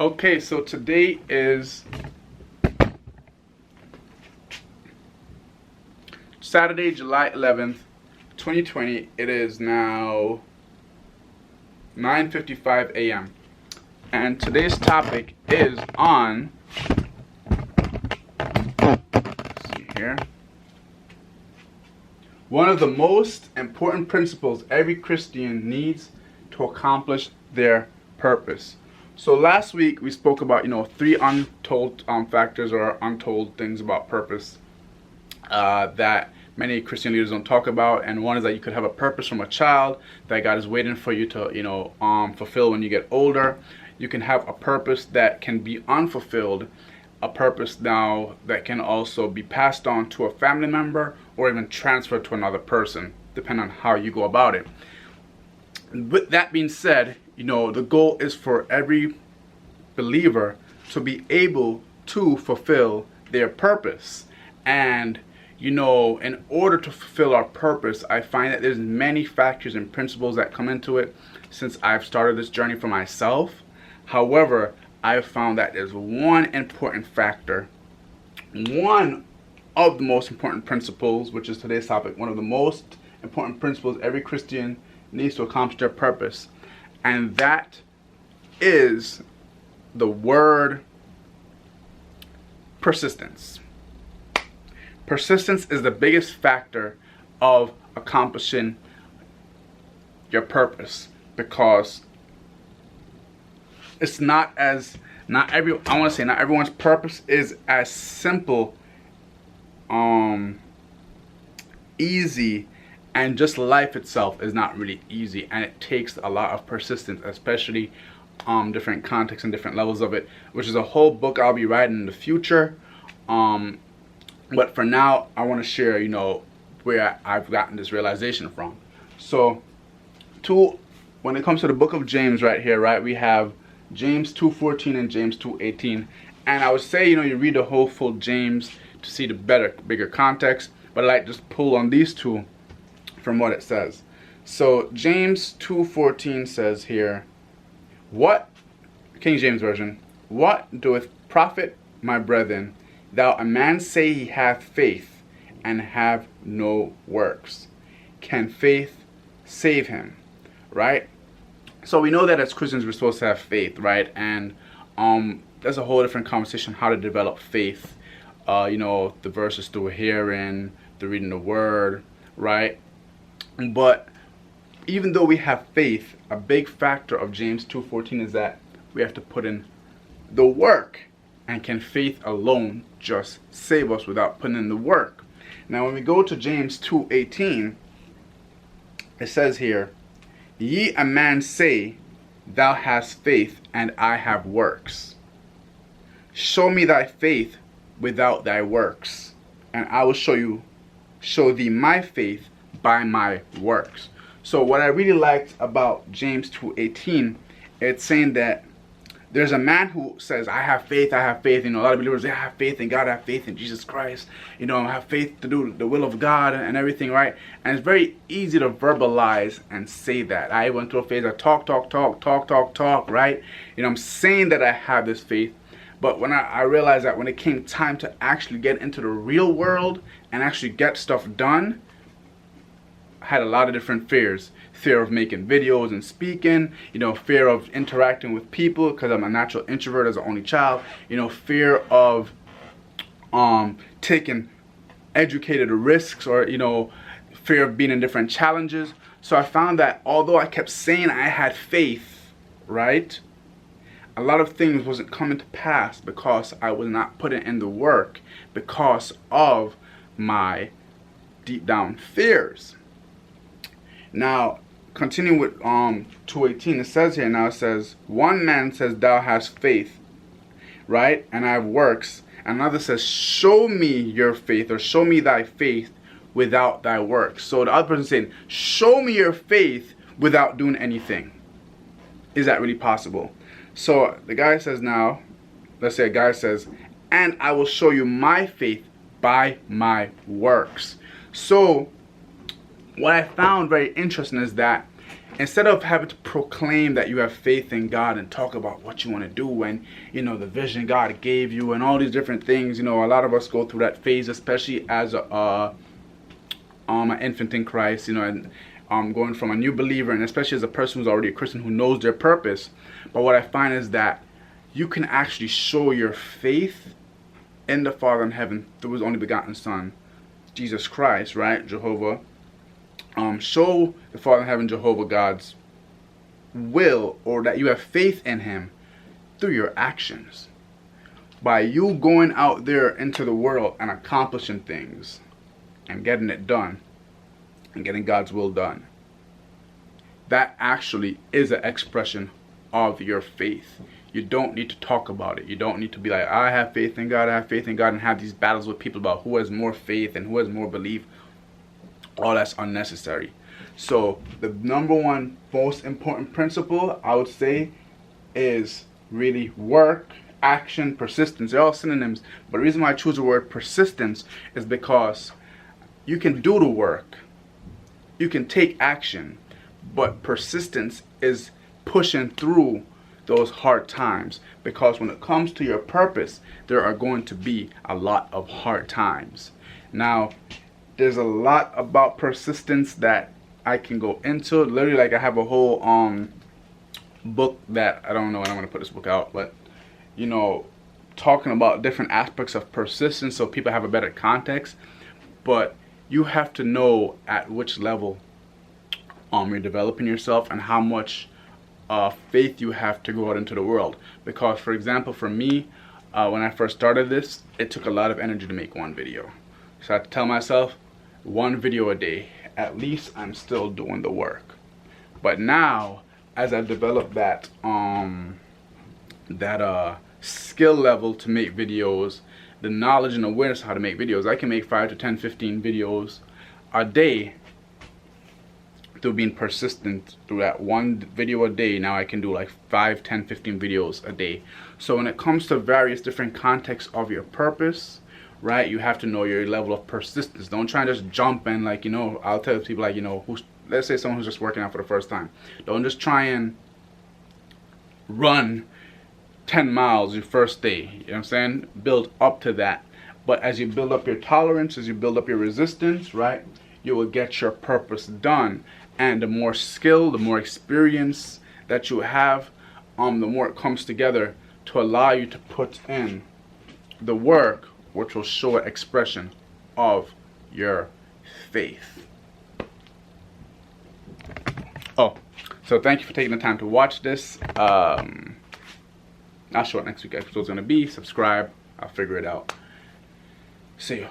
Okay, so today is Saturday, July 11th, 2020. It is now 9:55 a.m. And today's topic is on, let's see here, one of the most important principles every Christian needs to accomplish their purpose. So last week we spoke about, three untold factors or untold things about purpose that many Christian leaders don't talk about. And one is that you could have a purpose from a child that God is waiting for you to, fulfill when you get older. You can have a purpose that can be unfulfilled, a purpose now that can also be passed on to a family member or even transferred to another person, depending on how you go about it. With that being said, the goal is for every believer to be able to fulfill their purpose. And, in order to fulfill our purpose, I find that there's many factors and principles that come into it since I've started this journey for myself. However, I've found that there's one important factor, one of the most important principles, which is today's topic, one of the most important principles every Christian needs to accomplish their purpose. And that is the word persistence. Persistence is the biggest factor of accomplishing your purpose, because it's not everyone's purpose is as simple, easy, and just life itself is not really easy, and it takes a lot of persistence, especially different contexts and different levels of it, which is a whole book I'll be writing in the future. But for now, I want to share, where I've gotten this realization from. So, when it comes to the book of James right here, right, we have James 2:14 and James 2:18. And I would say, you read the whole full James to see the bigger context, but I like just pull on these two from what it says. So James 2:14 says here, "What," King James Version, "what doeth profit, my brethren, thou a man say he hath faith, and have no works? Can faith save him?" Right? So we know that as Christians we're supposed to have faith, right? And there's a whole different conversation how to develop faith. The verses through hearing, through reading the word, right? But even though we have faith, a big factor of James 2:14 is that we have to put in the work. And can faith alone just save us without putting in the work? Now when we go to James 2:18, it says here, "Ye a man say, thou hast faith, and I have works. Show me thy faith without thy works, and I will show thee my faith by my works." So what I really liked about James 2:18, it's saying that there's a man who says, I have faith, I have faith. A lot of believers say, I have faith in God, I have faith in Jesus Christ. I have faith to do the will of God and everything, right? And it's very easy to verbalize and say that. I went through a phase of talk, right? I'm saying that I have this faith. But when I realized that when it came time to actually get into the real world and actually get stuff done, I had a lot of different fears. Fear of making videos and speaking, fear of interacting with people because I'm a natural introvert as an only child, fear of taking educated risks, or fear of being in different challenges. So I found that although I kept saying I had faith, right, a lot of things wasn't coming to pass because I was not putting in the work because of my deep down fears. Now, continue with 2:18. It says here, now it says, "One man says, thou hast faith, right, and I have works. Another says, show me your faith, or show me thy faith without thy works." So the other person is saying, show me your faith without doing anything. Is that really possible? So the guy says now, let's say a guy says, "And I will show you my faith by my works." So what I found very interesting is that instead of having to proclaim that you have faith in God and talk about what you want to do and, you know, the vision God gave you and all these different things, you know, a lot of us go through that phase, especially as an infant in Christ, you know, and going from a new believer, and especially as a person who's already a Christian who knows their purpose. But what I find is that you can actually show your faith in the Father in heaven through his only begotten Son, Jesus Christ, right? Jehovah. Show the Father in heaven, Jehovah, God's will, or that you have faith in him through your actions. By you going out there into the world and accomplishing things and getting it done and getting God's will done. That actually is an expression of your faith. You don't need to talk about it. You don't need to be like, I have faith in God, I have faith in God, and have these battles with people about who has more faith and who has more belief. All that's unnecessary. So the number one most important principle I would say is really work, action, persistence. They're all synonyms, but the reason why I choose the word persistence is because you can do the work, you can take action, but persistence is pushing through those hard times, because when it comes to your purpose, there are going to be a lot of hard times. Now, there's a lot about persistence that I can go into. Literally, like, I have a whole book that I don't know when I'm gonna put this book out, but you know, talking about different aspects of persistence so people have a better context. But you have to know at which level you're developing yourself and how much faith you have to go out into the world. Because, for example, for me, when I first started this, it took a lot of energy to make one video. So I had to tell myself, one video a day, at least I'm still doing the work. But now, as I've developed that skill level to make videos, the knowledge and awareness of how to make videos, I can make 5 to 10, 15 videos a day through being persistent through that one video a day. Now I can do like 5, 10, 15 videos a day. So when it comes to various different contexts of your purpose, right, you have to know your level of persistence. Don't try and just jump in, like, you know, I'll tell people, like, you know, let's say someone who's just working out for the first time. Don't just try and run 10 miles your first day. You know what I'm saying? Build up to that. But as you build up your tolerance, as you build up your resistance, right, you will get your purpose done. And the more skill, the more experience that you have, the more it comes together to allow you to put in the work, which will show an expression of your faith. Oh, so thank you for taking the time to watch this. Not sure what next week's episode is going to be. Subscribe. I'll figure it out. See you.